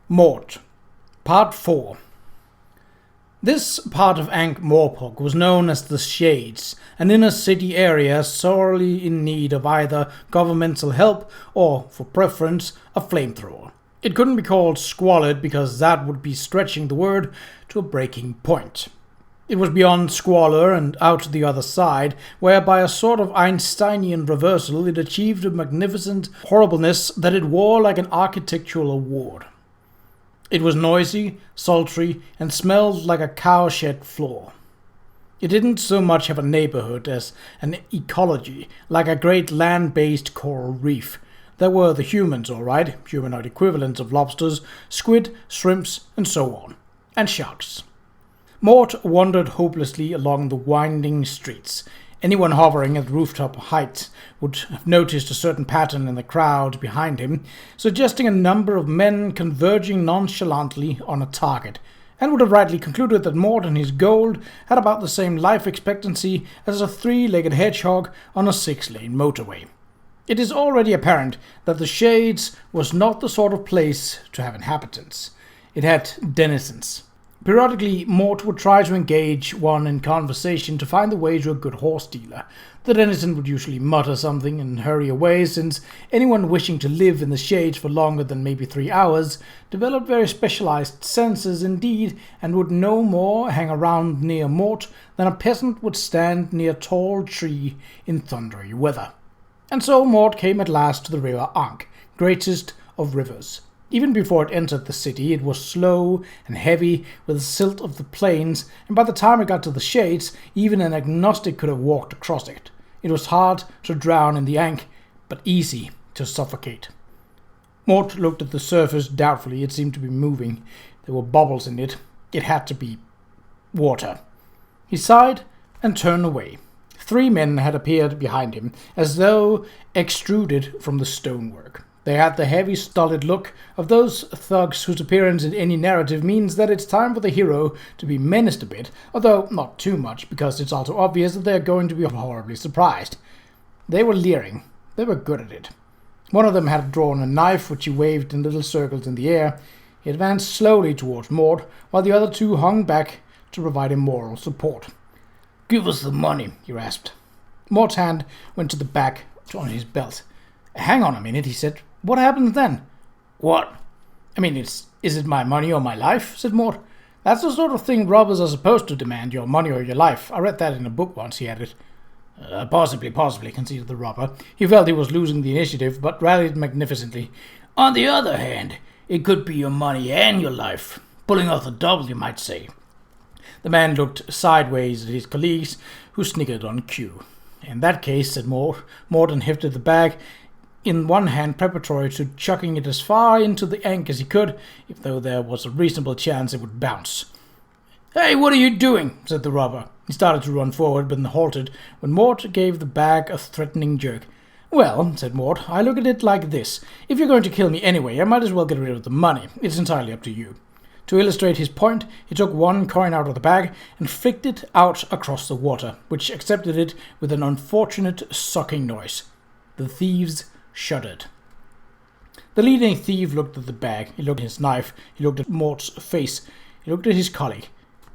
Mort, Part 4. This part of Ankh-Morpork was known as the Shades, an inner-city area sorely in need of either governmental help or, for preference, a flamethrower. It couldn't be called squalid because that would be stretching the word to a breaking point. It was beyond squalor and out to the other side, where by a sort of Einsteinian reversal it achieved a magnificent horribleness that it wore like an architectural award. It was noisy, sultry, and smelled like a cowshed floor. It didn't so much have a neighborhood as an ecology, like a great land-based coral reef. There were the humans, all right, humanoid equivalents of lobsters, squid, shrimps, and so on, and sharks. Mort wandered hopelessly along the winding streets. Anyone hovering at rooftop height would have noticed a certain pattern in the crowd behind him, suggesting a number of men converging nonchalantly on a target, and would have rightly concluded that Mort and his gold had about the same life expectancy as a three-legged hedgehog on a six-lane motorway. It is already apparent that the Shades was not the sort of place to have inhabitants. It had denizens. Periodically, Mort would try to engage one in conversation to find the way to a good horse dealer. The denizen would usually mutter something and hurry away, since anyone wishing to live in the Shades for longer than maybe 3 hours developed very specialized senses indeed, and would no more hang around near Mort than a peasant would stand near a tall tree in thundery weather. And so Mort came at last to the river Ankh, greatest of rivers. Even before it entered the city, it was slow and heavy with the silt of the plains, and by the time it got to the Shades, even an agnostic could have walked across it. It was hard to drown in the Ankh, but easy to suffocate. Mort looked at the surface doubtfully. It seemed to be moving. There were bubbles in it. It had to be water. He sighed and turned away. 3 men had appeared behind him, as though extruded from the stonework. They had the heavy, stolid look of those thugs whose appearance in any narrative means that it's time for the hero to be menaced a bit, although not too much, because it's also obvious that they're going to be horribly surprised. They were leering. They were good at it. One of them had drawn a knife, which he waved in little circles in the air. He advanced slowly towards Mort, while the other 2 hung back to provide him moral support. "Give us the money," he rasped. Mort's hand went to the back on his belt. "Hang on a minute," he said. "What happens then?" "What?" "I mean, is it my money or my life?" said Mort. "That's the sort of thing robbers are supposed to demand, your money or your life. I read that in a book once," he added. Possibly, conceded the robber. He felt he was losing the initiative, but rallied magnificently. "On the other hand, it could be your money and your life. Pulling off the double, you might say." The man looked sideways at his colleagues, who snickered on cue. "In that case," said Morton hefted the bag in one hand preparatory to chucking it as far into the Ankh as he could, if though there was a reasonable chance it would bounce. "Hey, what are you doing?" said the robber. He started to run forward, but halted when Mort gave the bag a threatening jerk. "Well," said Mort, "I look at it like this. If you're going to kill me anyway, I might as well get rid of the money. It's entirely up to you." To illustrate his point, he took 1 coin out of the bag and flicked it out across the water, which accepted it with an unfortunate sucking noise. The thieves shuddered. The leading thief looked at the bag. He looked at his knife. He looked at Mort's face. He looked at his colleague.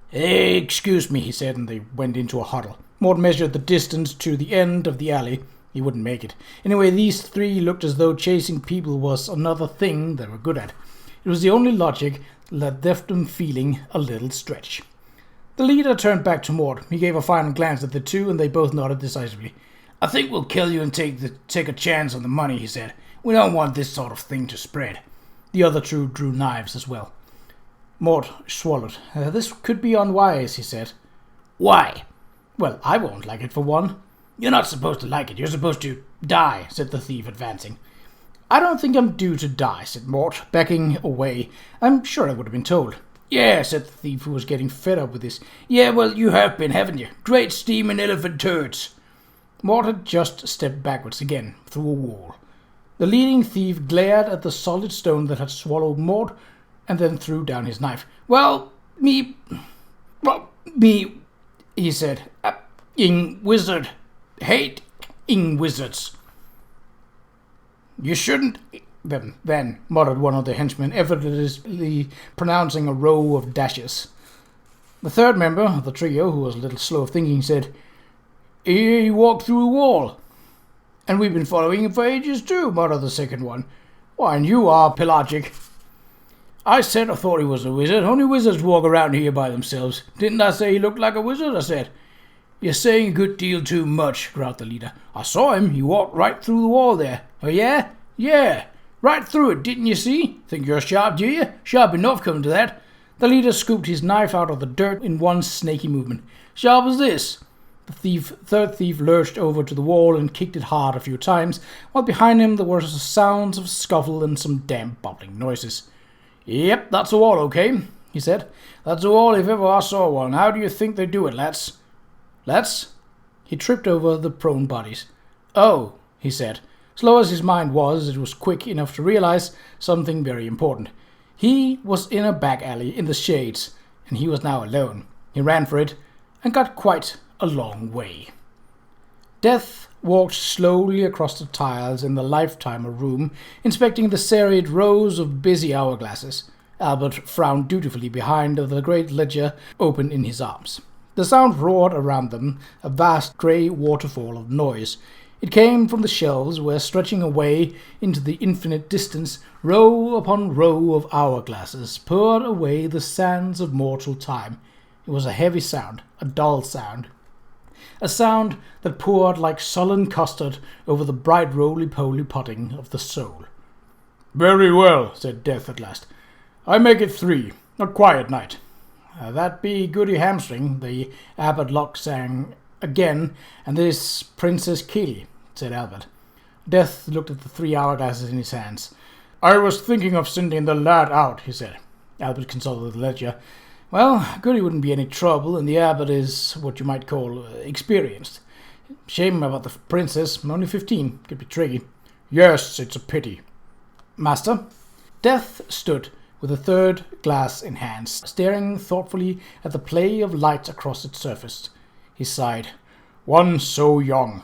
"Hey, excuse me," he said, and they went into a huddle. Mort measured the distance to the end of the alley. He wouldn't make it. Anyway, these 3 looked as though chasing people was another thing they were good at. It was the only logic that left them feeling a little stretch. The leader turned back to Mort. He gave a final glance at the 2, and they both nodded decisively. "I think we'll kill you and take a chance on the money," he said. "We don't want this sort of thing to spread." The other 2 drew knives as well. Mort swallowed. "This could be unwise," he said. "Why?" "Well, I won't like it for one." "You're not supposed to like it. You're supposed to die," said the thief, advancing. "I don't think I'm due to die," said Mort, backing away. "I'm sure I would have been told." "Yeah," said the thief, who was getting fed up with this. "Yeah, well, you have been, haven't you? Great steaming elephant turds." Mort had just stepped backwards again, through a wall. The leading thief glared at the solid stone that had swallowed Mort, and then threw down his knife. Well, me, he said, "ing wizard, hate ing wizards." "You shouldn't Then, muttered one of the henchmen, effortlessly pronouncing a row of dashes. The third member of the trio, who was a little slow of thinking, said, "He walked through a wall." "And we've been following him for ages too," muttered the second one. "Why, and you are pelagic." "I said I thought he was a wizard. Only wizards walk around here by themselves. Didn't I say he looked like a wizard?" I said. "You're saying a good deal too much," growled the leader. "I saw him. He walked right through the wall there." "Oh, yeah?" "Yeah. Right through it, didn't you see? Think you're sharp, do you? Sharp enough, come to that." The leader scooped his knife out of the dirt in one snaky movement. "Sharp as this." The third thief lurched over to the wall and kicked it hard a few times, while behind him there were sounds of scuffle and some damp bubbling noises. "Yep, that's a wall, okay," he said. "That's a wall if ever I saw one. How do you think they do it, lads?" "Lads?" He tripped over the prone bodies. "Oh," he said. Slow as his mind was, it was quick enough to realize something very important. He was in a back alley in the shades, and he was now alone. He ran for it, and got quite a long way. Death walked slowly across the tiles in the lifetimer room, inspecting the serried rows of busy hourglasses. Albert frowned dutifully behind the great ledger open in his arms. The sound roared around them, a vast grey waterfall of noise. It came from the shelves where, stretching away into the infinite distance, row upon row of hourglasses poured away the sands of mortal time. It was a heavy sound, a dull sound. A sound that poured like sullen custard over the bright roly-poly pudding of the soul. "Very well," said Death at last. "I make it 3. A quiet night." "That be Goody Hamstring," the abbot Locke sang again, "and this Princess Keely," said Albert. Death looked at the 3 hourglasses in his hands. "I was thinking of sending the lad out," he said. Albert consulted the ledger. "Well, Goody wouldn't be any trouble, and the abbot is what you might call experienced. Shame about the princess, only 15. Could be tricky." "Yes, it's a pity." "Master?" Death stood with the third glass in hand, staring thoughtfully at the play of light across its surface. He sighed. "One so young."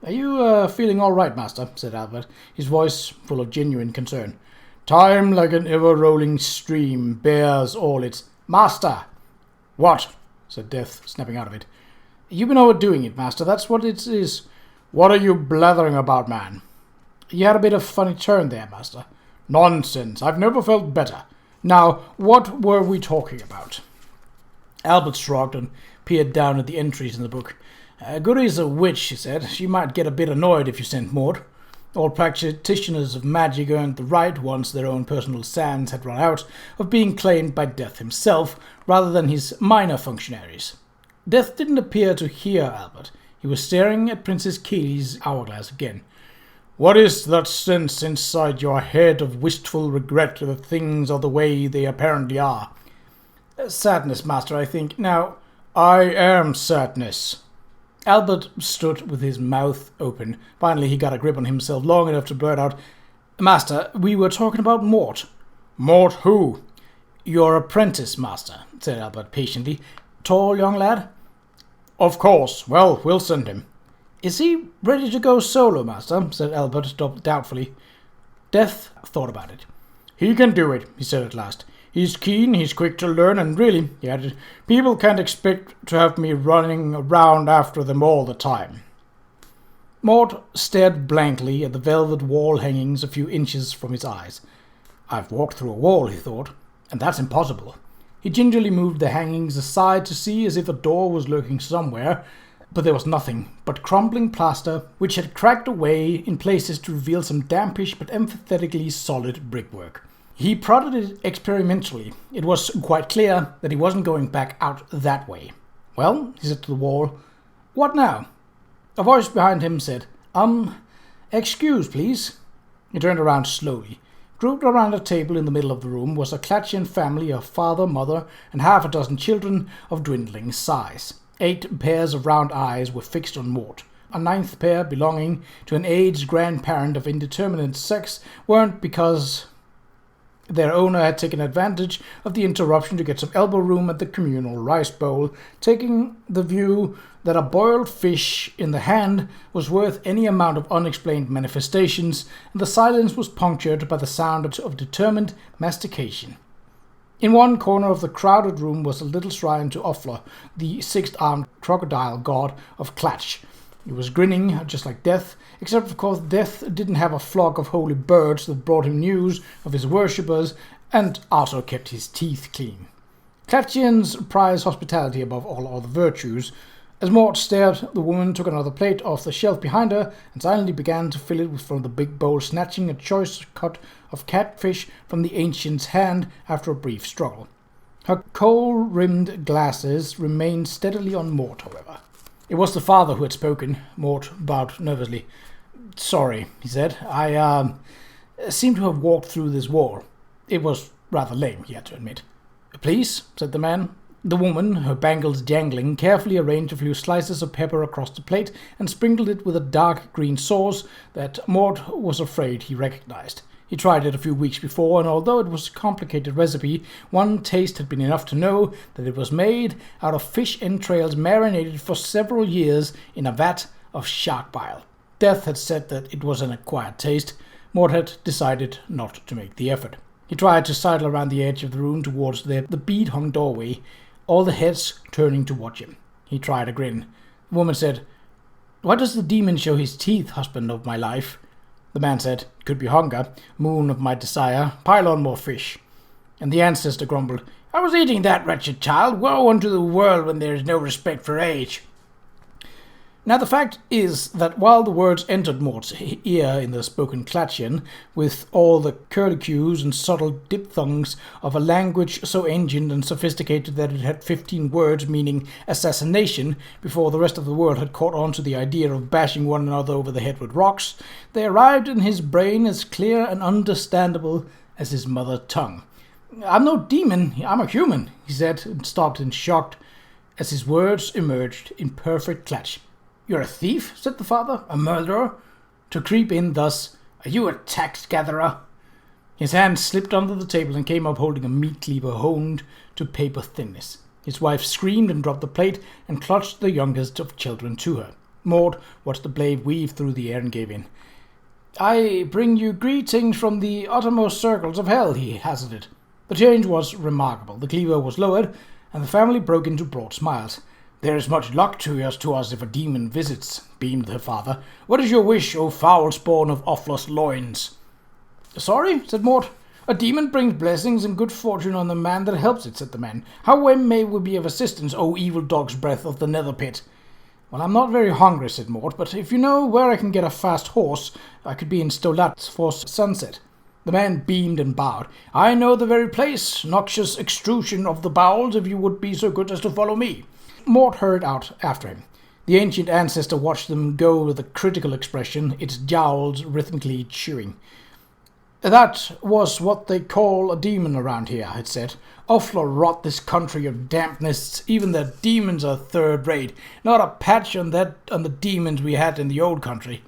"Are you feeling all right, Master?" said Albert, his voice full of genuine concern. "Time, like an ever-rolling stream, bears all its—" "Master!" "What?" said Death, snapping out of it. "You've been overdoing it, Master. That's what it is." "What are you blathering about, man?" "You had a bit of funny turn there, Master." "Nonsense. I've never felt better. Now, what were we talking about?" Albert shrugged and peered down at the entries in the book. "Goody's a witch," he said. "She might get a bit annoyed if you sent Mort. All practitioners of magic earned the right, once their own personal sands had run out, of being claimed by Death himself, rather than his minor functionaries." Death didn't appear to hear Albert. He was staring at Princess Keely's hourglass again. "What is that sense inside your head of wistful regret that things are the way they apparently are?" "Sadness, Master, I think. Now—" "I am sadness." Albert stood with his mouth open. Finally he got a grip on himself long enough to blurt out, "Master, we were talking about Mort." "Mort who?" "Your apprentice, Master," said Albert patiently. "Tall young lad?" "Of course. Well, we'll send him." "Is he ready to go solo, Master?" said Albert doubtfully. Death thought about it. "He can do it," he said at last. "He's keen, he's quick to learn, and really," he added, "people can't expect to have me running around after them all the time." Mort stared blankly at the velvet wall hangings a few inches from his eyes. "I've walked through a wall," he thought, "and that's impossible." He gingerly moved the hangings aside to see as if a door was lurking somewhere, but there was nothing but crumbling plaster, which had cracked away in places to reveal some dampish but emphatically solid brickwork. He prodded it experimentally. It was quite clear that he wasn't going back out that way. "Well," he said to the wall, "what now?" A voice behind him said, "Excuse, please." He turned around slowly. Grouped around a table in the middle of the room was a Qa'Rajh family of father, mother, and half a dozen children of dwindling size. 8 pairs of round eyes were fixed on Mort. A 9th pair, belonging to an aged grandparent of indeterminate sex, weren't because Their owner had taken advantage of the interruption to get some elbow room at the communal rice bowl, taking the view that a boiled fish in the hand was worth any amount of unexplained manifestations, and the silence was punctured by the sound of determined mastication. In one corner of the crowded room was a little shrine to Ofla, the six-armed crocodile god of Qa'Rajh. He was grinning, just like Death, except of course Death didn't have a flock of holy birds that brought him news of his worshippers, and also kept his teeth clean. Qa'Rajhians prize hospitality above all other virtues. As Mort stared, the woman took another plate off the shelf behind her and silently began to fill it from the big bowl, snatching a choice cut of catfish from the ancient's hand after a brief struggle. Her kohl-rimmed glasses remained steadily on Mort, however. It was the father who had spoken. Mort bowed nervously. "Sorry," he said. "I seem to have walked through this wall." It was rather lame, he had to admit. "Please," said the man. The woman, her bangles jangling, carefully arranged a few slices of pepper across the plate and sprinkled it with a dark green sauce that Mort was afraid he recognized. He tried it a few weeks before, and although it was a complicated recipe, one taste had been enough to know that it was made out of fish entrails marinated for several years in a vat of shark bile. Death had said that it was an acquired taste. Mort had decided not to make the effort. He tried to sidle around the edge of the room towards the bead-hung doorway, all the heads turning to watch him. He tried a grin. The woman said, "Why does the demon show his teeth, husband of my life?" The man said, "Could be hunger, moon of my desire, pile on more fish." And the ancestor grumbled, "I was eating that, wretched child. Woe unto the world when there is no respect for age." Now the fact is that while the words entered Mort's ear in the spoken Qa'Rajhian, with all the curlicues and subtle diphthongs of a language so ancient and sophisticated that it had 15 words meaning assassination before the rest of the world had caught on to the idea of bashing one another over the head with rocks, they arrived in his brain as clear and understandable as his mother tongue. "I'm no demon, I'm a human," he said, and stopped in shock as his words emerged in perfect Qa'Rajh. "You're a thief," said the father, "a murderer? To creep in thus, are you a tax gatherer?" His hand slipped under the table and came up holding a meat cleaver honed to paper thinness. His wife screamed and dropped the plate and clutched the youngest of children to her. Mort watched the blade weave through the air and gave in. "I bring you greetings from the uttermost circles of hell," he hazarded. The change was remarkable. The cleaver was lowered, and the family broke into broad smiles. "There is much luck to us if a demon visits," beamed her father. "What is your wish, O foul spawn of Ofla's loins?" "Sorry," said Mort. "A demon brings blessings and good fortune on the man that helps it," said the man. "How may we be of assistance, O evil dog's breath of the nether pit?" "Well, I'm not very hungry," said Mort, "but if you know where I can get a fast horse, I could be in Stolat for sunset." The man beamed and bowed. "I know the very place, noxious extrusion of the bowels, if you would be so good as to follow me." Mort hurried out after him. The ancient ancestor watched them go with a critical expression, its jowls rhythmically chewing. "That was what they call a demon around here," it said. "Ofla rot this country of dampness. Even their demons are third-rate. Not a patch on the demons we had in the old country."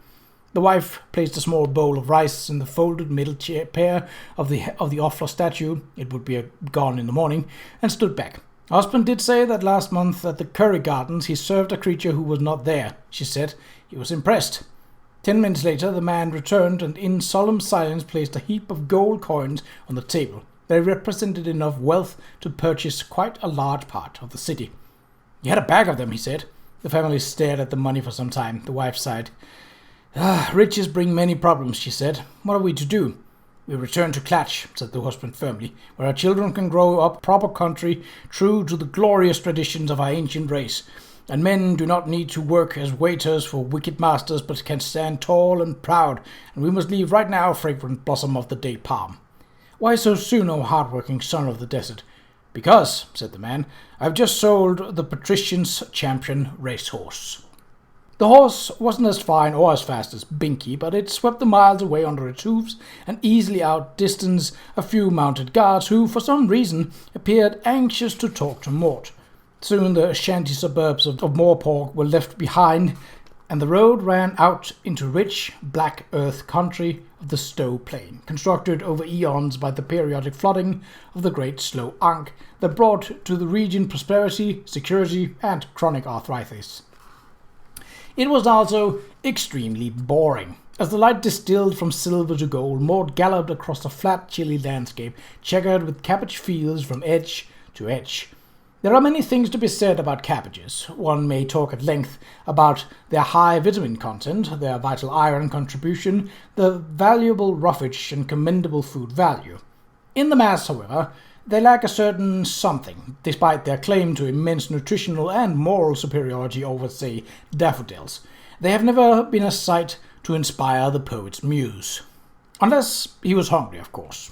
The wife placed a small bowl of rice in the folded middle pair of the Ofla statue, it would be gone in the morning, and stood back. "Husband did say that last month at the curry gardens he served a creature who was not there," she said. "He was impressed." 10 minutes later the man returned and in solemn silence placed a heap of gold coins on the table. They represented enough wealth to purchase quite a large part of the city. "You had a bag of them," he said. The family stared at the money for some time. The wife sighed. Riches bring many problems," she said. "What are we to do?" "We return to Qa'Rajh," said the husband firmly, "where our children can grow up proper country, true to the glorious traditions of our ancient race. And men do not need to work as waiters for wicked masters, but can stand tall and proud, and we must leave right now, fragrant blossom of the day palm." "Why so soon, O hard-working son of the desert?" "Because," said the man, "I've just sold the patrician's champion racehorse." The horse wasn't as fine or as fast as Binky, but it swept the miles away under its hooves and easily outdistanced a few mounted guards who, for some reason, appeared anxious to talk to Mort. Soon the shanty suburbs of Morpork were left behind, and the road ran out into rich, black earth country of the Stowe Plain, constructed over eons by the periodic flooding of the Great Slough Ankh that brought to the region prosperity, security, and chronic arthritis. It was also extremely boring. As the light distilled from silver to gold, Mort galloped across a flat, chilly landscape, checkered with cabbage fields from edge to edge. There are many things to be said about cabbages. One may talk at length about their high vitamin content, their vital iron contribution, the valuable roughage and commendable food value. In the mass, however, they lack a certain something, despite their claim to immense nutritional and moral superiority over, say, daffodils. They have never been a sight to inspire the poet's muse. Unless he was hungry, of course.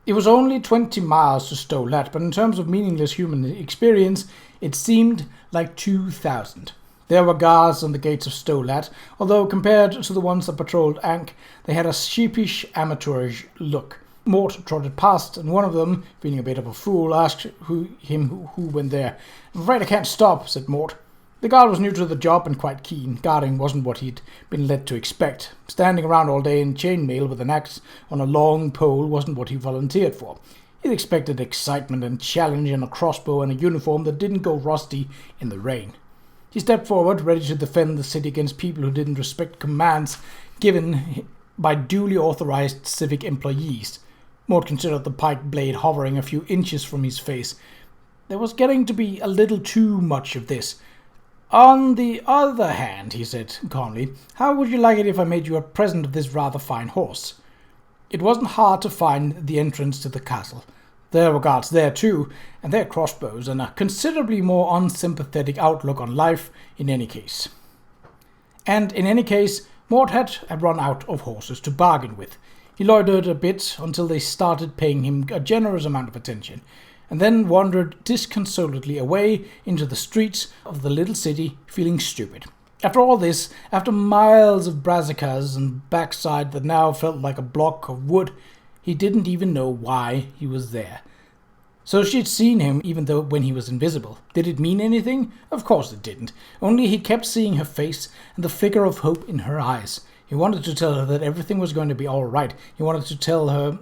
It was only 20 miles to Stowe Let, but in terms of meaningless human experience, it seemed like 2,000. There were guards on the gates of Stowe Let, although compared to the ones that patrolled Ankh, they had a sheepish, amateurish look. Mort trotted past, and one of them, feeling a bit of a fool, asked who went there. "I'm afraid I can't stop," said Mort. The guard was new to the job and quite keen. Guarding wasn't what he'd been led to expect. Standing around all day in chainmail with an axe on a long pole wasn't what he volunteered for. He'd expected excitement and challenge and a crossbow and a uniform that didn't go rusty in the rain. He stepped forward, ready to defend the city against people who didn't respect commands given by duly authorized civic employees. Mort considered the pike blade hovering a few inches from his face. There was getting to be a little too much of this. "On the other hand," he said calmly, "how would you like it if I made you a present of this rather fine horse?" It wasn't hard to find the entrance to the castle. There were guards there too, and their crossbows, and a considerably more unsympathetic outlook on life in any case. And in any case, Mort had run out of horses to bargain with. He loitered a bit until they started paying him a generous amount of attention, and then wandered disconsolately away into the streets of the little city, feeling stupid. After all this, after miles of brassicas and backside that now felt like a block of wood, he didn't even know why he was there. So she'd seen him even though when he was invisible. Did it mean anything? Of course it didn't. Only he kept seeing her face and the flicker of hope in her eyes. He wanted to tell her that everything was going to be all right. He wanted to tell her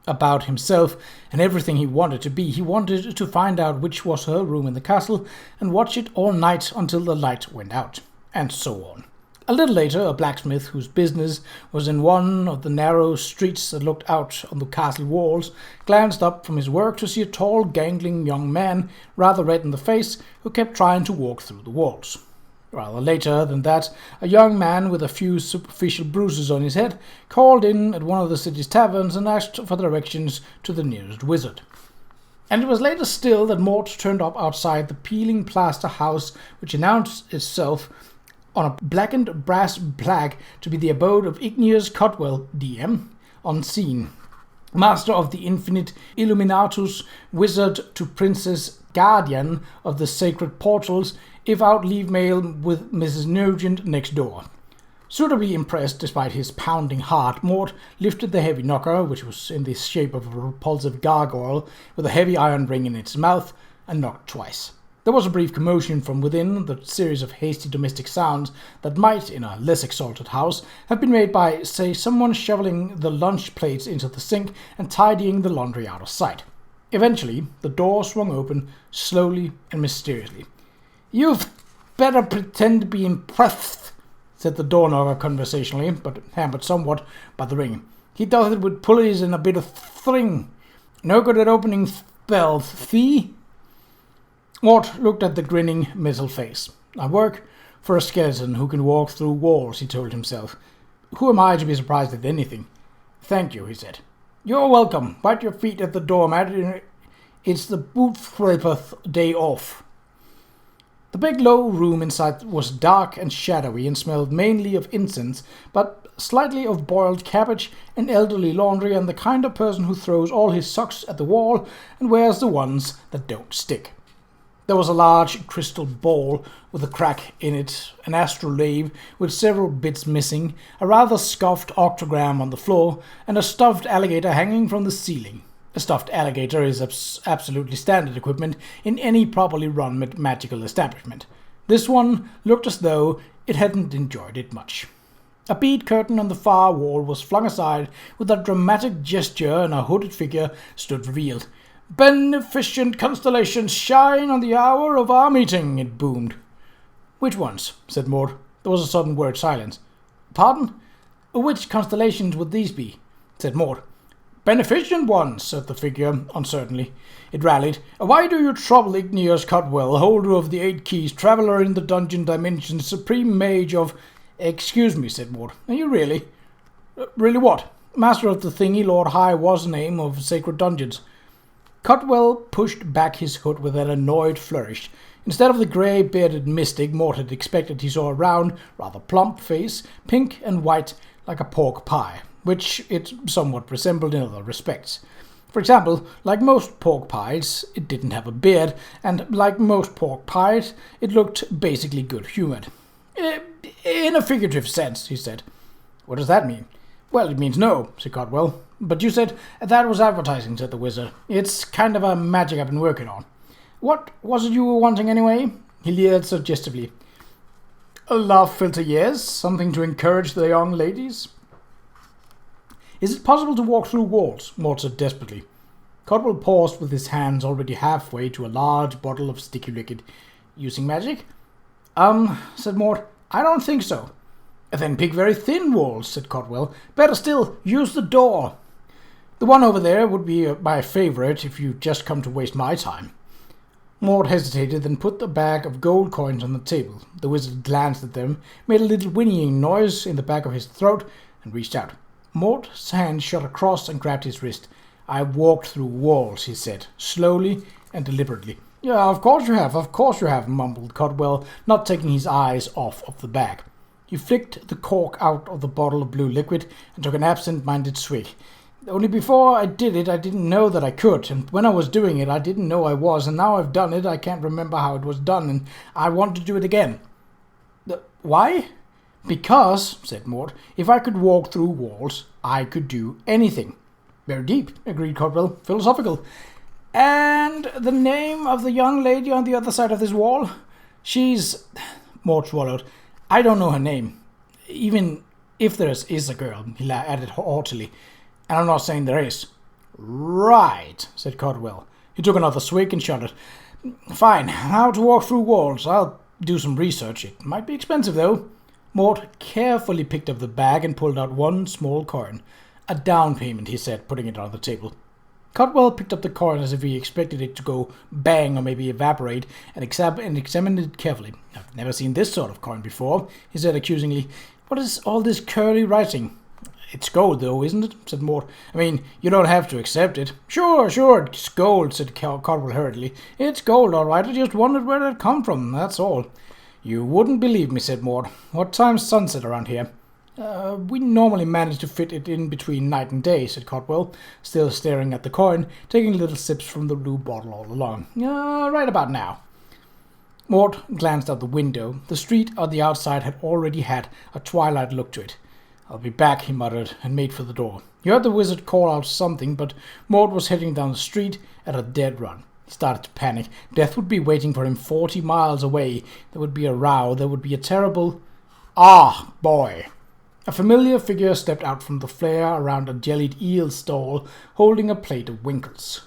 about himself and everything he wanted to be. He wanted to find out which was her room in the castle and watch it all night until the light went out, and so on. A little later, a blacksmith whose business was in one of the narrow streets that looked out on the castle walls glanced up from his work to see a tall, gangling young man, rather red in the face, who kept trying to walk through the walls. Rather later than that, a young man with a few superficial bruises on his head called in at one of the city's taverns and asked for directions to the nearest wizard. And it was later still that Mort turned up outside the peeling plaster house which announced itself on a blackened brass plaque to be the abode of Igneous Cotwell, DM, unseen, master of the infinite Illuminatus, wizard to princess, guardian of the sacred portals, if out leave mail with Mrs. Nugent next door. Suitably impressed despite his pounding heart, Mort lifted the heavy knocker, which was in the shape of a repulsive gargoyle with a heavy iron ring in its mouth, and knocked twice. There was a brief commotion from within, the series of hasty domestic sounds that might, in a less exalted house, have been made by, say, someone shoveling the lunch plates into the sink and tidying the laundry out of sight. Eventually, the door swung open, slowly and mysteriously. "You've better pretend to be impressed," said the door knocker conversationally, but hampered somewhat by the ring. "He does it with pulleys and a bit of string. No good at opening spells, see?" Mort looked at the grinning metal face. "I work for a skeleton who can walk through walls," he told himself. "Who am I to be surprised at anything?" "Thank you," he said. "You're welcome. Wipe your feet at the doormat. It's the boot scraper's day off." The big low room inside was dark and shadowy and smelled mainly of incense, but slightly of boiled cabbage and elderly laundry and the kind of person who throws all his socks at the wall and wears the ones that don't stick. There was a large crystal ball with a crack in it, an astrolabe with several bits missing, a rather scuffed octagram on the floor, and a stuffed alligator hanging from the ceiling. A stuffed alligator is absolutely standard equipment in any properly run magical establishment. This one looked as though it hadn't enjoyed it much. A bead curtain on the far wall was flung aside with a dramatic gesture, and a hooded figure stood revealed. "Beneficent constellations shine on the hour of our meeting," it boomed. "Which ones?" said Mort. There was a sudden word silence. "Pardon? Which constellations would these be?" said Mort. "Beneficent ones," said the figure uncertainly. It rallied. "Why do you trouble Igneous Cutwell, holder of the 8 keys, traveller in the dungeon dimension, supreme mage of—" "Excuse me," said Mort. "Are you really?" "Really what?" "Master of the thingy Lord High was name of sacred dungeons." Cutwell pushed back his hood with an annoyed flourish. Instead of the grey-bearded mystic Mort had expected, he saw a round, rather plump face, pink and white like a pork pie, which it somewhat resembled in other respects. For example, like most pork pies, it didn't have a beard, and like most pork pies, it looked basically good-humoured. "In a figurative sense," he said. "What does that mean?" "Well, it means no," said Cutwell. "But you said that was advertising," said the wizard. "It's kind of a magic I've been working on." "What was it you were wanting anyway?" He leered suggestively. "A love filter, yes. Something to encourage the young ladies." "Is it possible to walk through walls?" Mort said desperately. Cutwell paused with his hands already halfway to a large bottle of sticky liquid. "Using magic?" Said Mort. "I don't think so." "Then pick very thin walls," said Cutwell. "Better still, use the door." "The one over there would be my favourite if you just come to waste my time." Mort hesitated, then put the bag of gold coins on the table. The wizard glanced at them, made a little whinnying noise in the back of his throat, and reached out. Mort's hand shot across and grabbed his wrist. "I've walked through walls," he said, slowly and deliberately. "Yeah, of course you have," mumbled Cutwell, not taking his eyes off of the bag. He flicked the cork out of the bottle of blue liquid and took an absent-minded swig. "Only before I did it, I didn't know that I could, and when I was doing it, I didn't know I was, and now I've done it, I can't remember how it was done, and I want to do it again." "Why?" "Because," said Mort, "if I could walk through walls, I could do anything." "Very deep," agreed Cutwell. "Philosophical. And the name of the young lady on the other side of this wall?" "She's—" Mort swallowed. "I don't know her name. Even if there is a girl," he added haughtily. "And I'm not saying there is." "Right," said Cutwell. He took another swig and shuddered. "Fine. How to walk through walls. I'll do some research. It might be expensive, though." Mort carefully picked up the bag and pulled out one small coin. "A down payment," he said, putting it on the table. Cutwell picked up the coin as if he expected it to go bang or maybe evaporate, and examined it carefully. "I've never seen this sort of coin before," he said accusingly. "What is all this curly writing?" "It's gold, though, isn't it?" said Mort. "I mean, you don't have to accept it." Sure, it's gold," said Cutwell hurriedly. "It's gold, all right. I just wondered where it come from, that's all." "You wouldn't believe me," said Mort. "What time's sunset around here?" We normally manage to fit it in between night and day," said Cutwell, still staring at the coin, taking little sips from the blue bottle all along. Right about now." Mort glanced out the window. The street on the outside had already had a twilight look to it. "I'll be back," he muttered, and made for the door. He heard the wizard call out something, but Mort was heading down the street at a dead run. He started to panic. Death would be waiting for him 40 miles away. There would be a row. There would be a terrible... "Ah, boy!" A familiar figure stepped out from the flare around a jellied eel stall, holding a plate of winkles.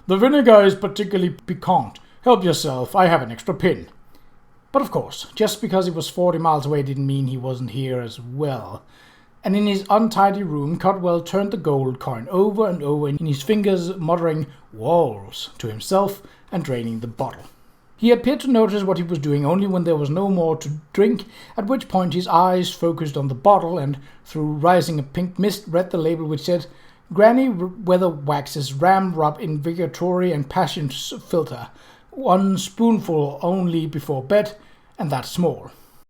"The vinegar is particularly piquant. Help yourself. I have an extra pin." But of course, just because he was 40 miles away didn't mean he wasn't here as well. And in his untidy room, Cutwell turned the gold coin over and over in his fingers, muttering "walls" to himself and draining the bottle. He appeared to notice what he was doing only when there was no more to drink, at which point his eyes focused on the bottle and, through rising a pink mist, read the label which said, "Granny Weather Waxes Ram Rub Invigoratory and Passion Filter. 1 spoonful only before bed, and that small."